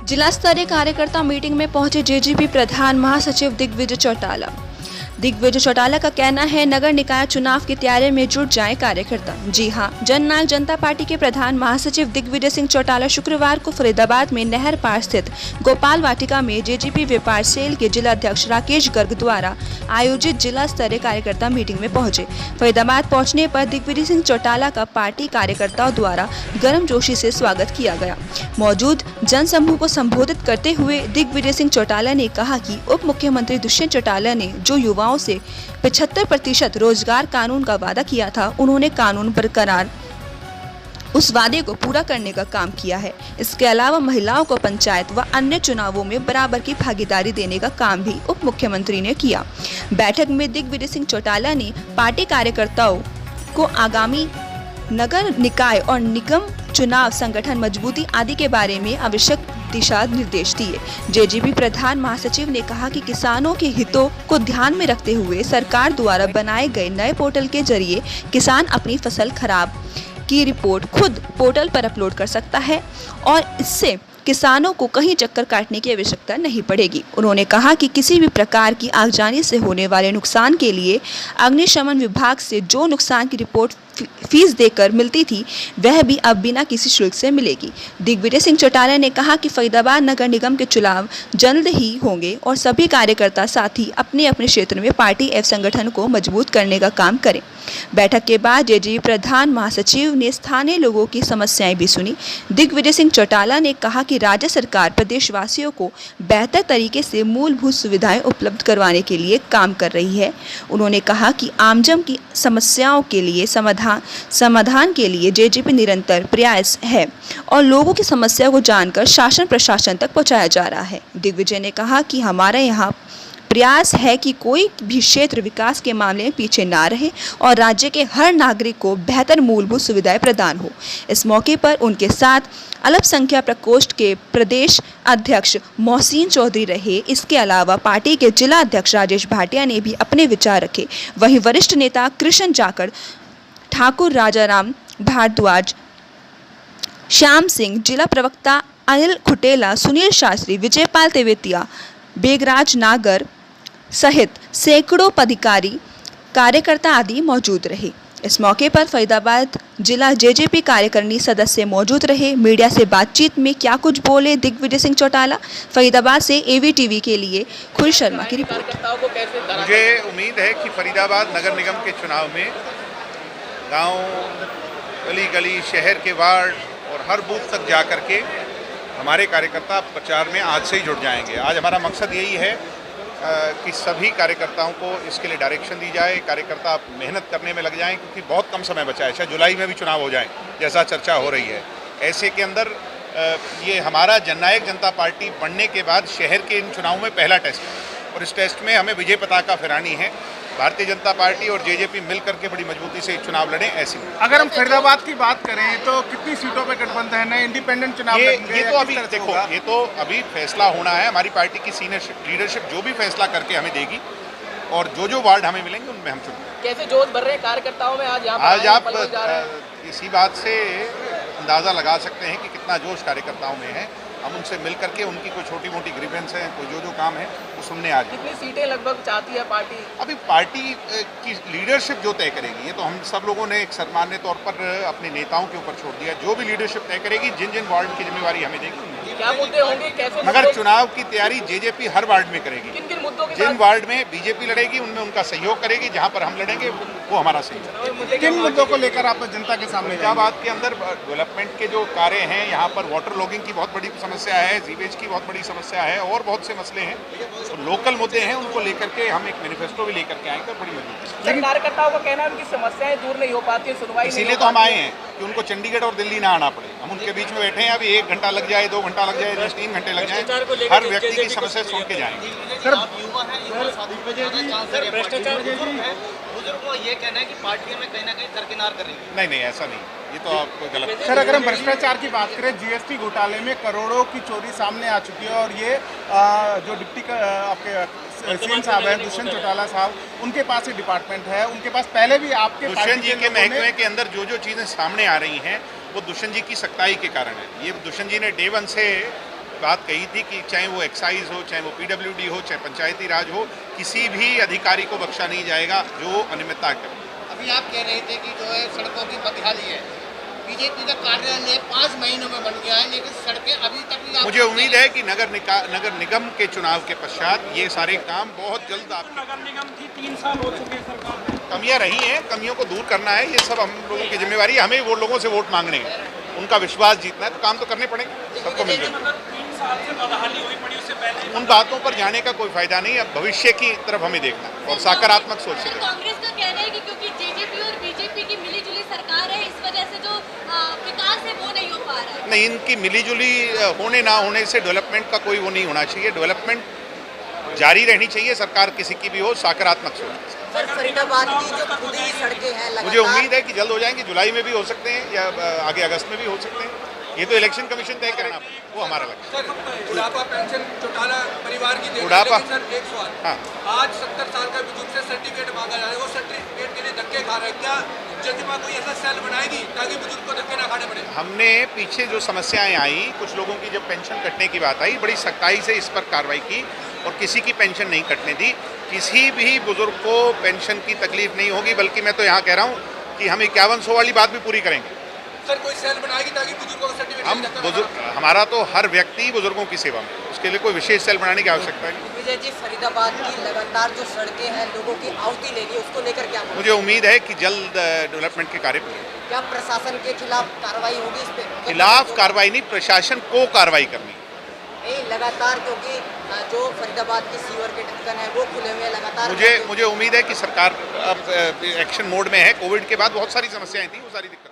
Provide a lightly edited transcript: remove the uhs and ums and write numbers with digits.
जिला स्तरीय कार्यकर्ता मीटिंग में पहुंचे जेजीपी प्रधान महासचिव दिग्विजय चौटाला। दिग्विजय चौटाला का कहना है, नगर निकाय चुनाव की तैयारी में जुट जाएं कार्यकर्ता। जी हां, जननायक जनता पार्टी के प्रधान महासचिव दिग्विजय सिंह चौटाला शुक्रवार को फरीदाबाद में नहर पार स्थित गोपाल वाटिका में जेजीपी व्यापार सेल के जिला अध्यक्ष राकेश गर्ग द्वारा आयोजित जिला स्तरीय कार्यकर्ता मीटिंग में पहुंचे। फरीदाबाद पहुंचने पर दिग्विजय सिंह चौटाला का पार्टी कार्यकर्ताओं द्वारा गर्मजोशी से स्वागत किया गया। मौजूद जनसमूह को संबोधित करते हुए दिग्विजय सिंह चौटाला ने कहा कि उप मुख्यमंत्री दुष्यंत चौटाला ने जो युवाओं से 75% रोजगार कानून का वादा किया था, उन्होंने कानून बरकरार उस वादे को पूरा करने का काम किया है। इसके अलावा महिलाओं को पंचायत व अन्य चुनावों में बराबर की भागीदारी देने का काम भी उप मुख्यमंत्री ने किया। बैठक में दिग्विजय सिंह चौटाला ने पार्टी कार्यकर्ताओं को आगामी नगर निकाय और निगम चुनाव संगठन मजबूती आदि के बारे में आवश्यक दिशा निर्देश दिए। जेजीपी प्रधान महासचिव ने कहा कि किसानों के हितों को ध्यान में रखते हुए सरकार द्वारा बनाए गए नए पोर्टल के जरिए किसान अपनी फसल खराब की रिपोर्ट खुद पोर्टल पर अपलोड कर सकता है और इससे किसानों को कहीं चक्कर काटने की आवश्यकता नहीं पड़ेगी। उन्होंने कहा कि किसी भी प्रकार की आगजनी से होने वाले नुकसान के लिए अग्निशमन विभाग से जो नुकसान की रिपोर्ट फीस देकर मिलती थी, वह भी अब बिना किसी शुल्क से मिलेगी। दिग्विजय सिंह चौटाला ने कहा कि फरीदाबाद नगर निगम के चुनाव जल्द ही होंगे और सभी कार्यकर्ता साथी अपने अपने क्षेत्र में पार्टी एवं संगठन को मजबूत करने का काम करें। बैठक के बाद जेजीपी प्रधान महासचिव ने स्थानीय लोगों की समस्याएं भी सुनी। दिग्विजय सिंह चौटाला ने कहा कि राज्य सरकार प्रदेशवासियों को बेहतर तरीके से मूलभूत सुविधाएं उपलब्ध करवाने के लिए काम कर रही है। उन्होंने कहा कि आमजन की समस्याओं के लिए समाधान के लिए जेजीपी निरंतर प्रयास है और लोगों की समस्या को जानकर शासन प्रशासन तक पहुंचाया जा रहा है। दिग्विजय ने कहा कि हमारे यहाँ प्रयास है कि कोई भी क्षेत्र विकास के मामले में पीछे ना रहे और राज्य के हर नागरिक को बेहतर मूलभूत सुविधाएं प्रदान हो। इस मौके पर उनके साथ अल्पसंख्यक प्रकोष्ठ के प्रदेश अध्यक्ष मोहसिन चौधरी रहे। इसके अलावा पार्टी के जिला अध्यक्ष राजेश भाटिया ने भी अपने विचार रखे। वहीं वरिष्ठ नेता कृष्ण जाखड़, ठाकुर राजाराम भारद्वाज, श्याम सिंह, जिला प्रवक्ता अनिल खुटेला, सुनील शास्त्री, विजयपाल तेवेतिया, बेगराज नागर सहित सैकड़ों पदाधिकारी कार्यकर्ता आदि मौजूद रहे। इस मौके पर फरीदाबाद जिला जेजेपी कार्यकारिणी सदस्य मौजूद रहे। मीडिया से बातचीत में क्या कुछ बोले दिग्विजय सिंह चौटाला। फरीदाबाद से एवीटीवी के लिए खुल शर्मा की रिपोर्ट। मुझे उम्मीद है कि फरीदाबाद नगर निगम के चुनाव में गांव, गली गली, शहर के वार्ड और हर बूथ तक जा कर के हमारे कार्यकर्ता प्रचार में आज से ही जुट जाएंगे। आज हमारा मकसद यही है कि सभी कार्यकर्ताओं को इसके लिए डायरेक्शन दी जाए, कार्यकर्ता मेहनत करने में लग जाएं, क्योंकि बहुत कम समय बचा है। शायद जुलाई में भी चुनाव हो जाए जैसा चर्चा हो रही है। ऐसे के अंदर ये हमारा जननायक जनता पार्टी बनने के बाद शहर के इन चुनावों में पहला टेस्ट है और इस टेस्ट में हमें विजय पताका फहरानी है। भारतीय जनता पार्टी और जेजेपी मिलकर के बड़ी मजबूती से चुनाव लड़ें। ऐसी अगर हम फरीदाबाद की बात करें तो कितनी सीटों पे गठबंधन है, इंडिपेंडेंट चुनाव ये तो अभी देखो, ये तो अभी फैसला होना है। हमारी पार्टी की सीनियर लीडरशिप जो भी फैसला करके हमें देगी और जो वार्ड हमें मिलेंगे उनमें हम चुनेंगे। कैसे जोश भर रहे हैं कार्यकर्ताओं में आज आप इसी बात से अंदाज़ा लगा सकते हैं कि कितना जोश कार्यकर्ताओं में है। हम उनसे मिल करके उनकी कोई छोटी मोटी ग्रीवेंस है, कोई जो काम है वो सुनने आ जाए। कितनी सीटें लगभग चाहती है पार्टी? अभी पार्टी की लीडरशिप जो तय करेगी, ये तो हम सब लोगों ने एक सामान्य तौर पर अपने नेताओं के ऊपर छोड़ दिया। जो भी लीडरशिप तय करेगी, जिन जिन वार्ड की जिम्मेवारी हमें देगी। क्या मुद्दे होंगे, कैसे? मगर चुनाव की तैयारी जेजेपी हर वार्ड में करेगी। किन किन मुद्दों के? जिन वार्ड में बीजेपी लड़ेगी उनमें उनका सहयोग करेगी, जहाँ पर हम लड़ेंगे वो हमारा सहयोग। किन मुद्दों को लेकर आप जनता के सामने? फरीदाबाद के अंदर डेवलपमेंट के जो कार्य हैं, यहाँ पर वाटर लॉगिंग की बहुत बड़ी समस्या है, सीवेज की बहुत बड़ी समस्या है और बहुत से मसले हैं। तो लोकल मुद्दे हैं, उनको लेकर के हम एक मैनिफेस्टो भी लेकर के आएंगे बड़ी मजबूती। लेकिन कार्यकर्ताओं का कहना है उनकी समस्याएं दूर नहीं हो पाती है, सुनवाई। इसीलिए तो हम आए हैं कि उनको चंडीगढ़ और दिल्ली ना आना पड़े। हम उनके बीच में बैठे हैं। अभी 1 घंटा लग जाए, 2 घंटा लग जाए, 3 घंटे लग जाए, हर व्यक्ति की समस्या सुन के जाएंगे। बुजुर्गों का ये कहना है कि पार्टियों में कहीं ना कहीं दरकिनार कर रही है। नहीं, ऐसा नहीं, ये तो आपको गलत। सर, अगर हम भ्रष्टाचार की बात करें, जीएसटी घोटाले में करोड़ों की चोरी सामने आ चुकी है और ये जो डिप्टी आपके सीएम साहब हैं दुष्यंत चौटाला साहब, उनके पास ही डिपार्टमेंट है। उनके पास पहले भी आपके दुष्यंत जी के महकमे के अंदर जो चीज़ें सामने आ रही हैं वो दुष्यंत जी की सख्ताई के कारण है। ये दुष्यंत जी ने डे 1 से बात कही थी कि चाहे वो एक्साइज हो, चाहे वो पीडब्ल्यूडी हो, चाहे पंचायती राज हो, किसी भी अधिकारी को बख्शा नहीं जाएगा जो अनियमितता करे। अभी आप कह रहे थे कि जो है सड़कों की बदहाली है, बीजेपी का कार्यालय 5 महीनों में बन गया है, लेकिन सड़कें अभी तक भी मुझे उम्मीद है कि नगर निगम के चुनाव के पश्चात ये सारे काम बहुत जल्द आपके नगर निगम की 3 साल हो चुके हैं सरकार में। कमियां रही हैं, कमियों को दूर करना है, ये सब हम लोगों की जिम्मेवारी है। हमें वो लोगों से वोट मांगने हैं, उनका विश्वास जीतना है, तो काम तो करने पड़ेंगे, सबको मिलकर। मतलब 3 साल से बदहाली हुई पड़ी, उससे पहले उन बातों पर जाने का कोई फायदा नहीं। अब भविष्य की तरफ हमें देखना है और सकारात्मक सोच से देखना। कांग्रेस का कहना है कि क्योंकि जेजेपी और बीजेपी की मिलीजुली सरकार है, इस वजह से जो विकास है वो नहीं हो पा रहा है। नहीं, इनकी मिलीजुली होने ना होने से डेवलपमेंट का कोई वो नहीं होना चाहिए। डेवलपमेंट जारी रहनी चाहिए, सरकार किसी की भी हो, सकारात्मक सोच। सर, फरीदाबाद की जो खुली सड़कें हैं लगातार, मुझे उम्मीद है कि जल्द हो जाएंगे, जुलाई में भी हो सकते हैं या आगे अगस्त में भी हो सकते हैं। ये तो इलेक्शन कमीशन तय करेगा, वो हमारा लक्ष्य। बुढ़ापा पेंशन चौटाला परिवार की बुढ़ापा, सर एक सवाल, हाँ, आज 70 साल का बुजुर्ग से सर्टिफिकेट मांगा जा रहा है, वो सर्टिफिकेट के लिए धक्के खा रहे हैं। क्या जजपा कोई ऐसा सेल बनाएगी ताकि बुजुर्ग को धक्के ना खाने पड़े? हमने पीछे जो समस्याएं आई, कुछ लोगों की जब पेंशन कटने की बात आई, बड़ी सख्ताई से इस पर कार्रवाई की और किसी की पेंशन नहीं कटने दी। किसी भी बुजुर्ग को पेंशन की तकलीफ नहीं होगी, बल्कि मैं तो यहाँ कह रहा हूँ कि हम 5100 वाली बात भी पूरी करेंगे। सर, कोई सेल बनाएगी ताकि बुजुर्गों को सर्टिफिकेट हम बुजुर्ग, हमारा तो हर व्यक्ति बुजुर्गों की सेवा में, उसके लिए कोई विशेष सेल बनाने की आवश्यकता है। विजय जी, फरीदाबाद की लगातार जो सड़कें हैं लोगों की आहुति लेगी, उसको लेकर क्या मुझे उम्मीद है कि जल्द डेवलपमेंट के कार्य पूरे। क्या प्रशासन के खिलाफ कार्रवाई होगी इस पे? खिलाफ कार्रवाई नहीं, प्रशासन को कार्रवाई करनी। लगातार, क्योंकि जो फरीदाबाद की सीवर के ढक्कन है वो खुले हुए लगातार। मुझे उम्मीद है कि सरकार अब एक्शन मोड में है। कोविड के बाद बहुत सारी समस्याएं थी, वो सारी दिक्कत